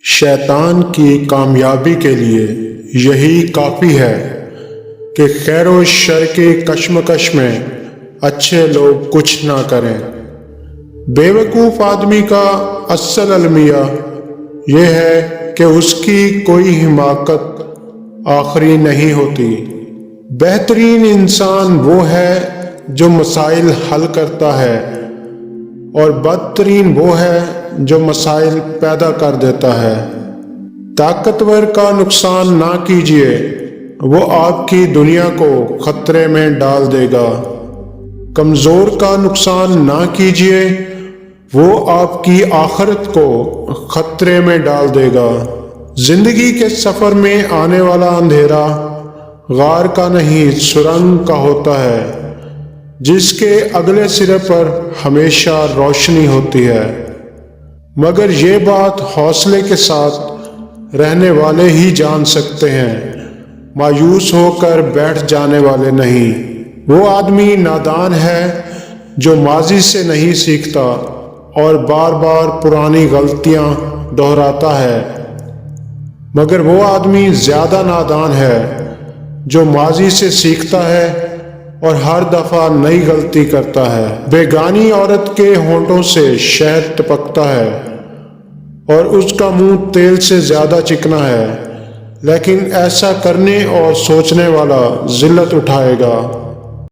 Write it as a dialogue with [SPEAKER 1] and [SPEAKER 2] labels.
[SPEAKER 1] شیطان کی کامیابی کے لیے یہی کافی ہے کہ خیر و شر کی کشمکش میں اچھے لوگ کچھ نہ کریں۔ بیوقوف آدمی کا اصل المیہ یہ ہے کہ اس کی کوئی حماقت آخری نہیں ہوتی۔ بہترین انسان وہ ہے جو مسائل حل کرتا ہے، اور بدترین وہ ہے جو مسائل پیدا کر دیتا ہے۔ طاقتور کا نقصان نہ کیجیے، وہ آپ کی دنیا کو خطرے میں ڈال دے گا۔ کمزور کا نقصان نہ کیجیے، وہ آپ کی آخرت کو خطرے میں ڈال دے گا۔ زندگی کے سفر میں آنے والا اندھیرا غار کا نہیں سرنگ کا ہوتا ہے، جس کے اگلے سرے پر ہمیشہ روشنی ہوتی ہے۔ مگر یہ بات حوصلے کے ساتھ رہنے والے ہی جان سکتے ہیں، مایوس ہو کر بیٹھ جانے والے نہیں۔ وہ آدمی نادان ہے جو ماضی سے نہیں سیکھتا اور بار بار پرانی غلطیاں دہراتا ہے، مگر وہ آدمی زیادہ نادان ہے جو ماضی سے سیکھتا ہے اور ہر دفعہ نئی غلطی کرتا ہے۔ بیگانی عورت کے ہونٹوں سے شہد ٹپکتا ہے اور اس کا منہ تیل سے زیادہ چکنا ہے، لیکن ایسا کرنے اور سوچنے والا ذلت اٹھائے گا۔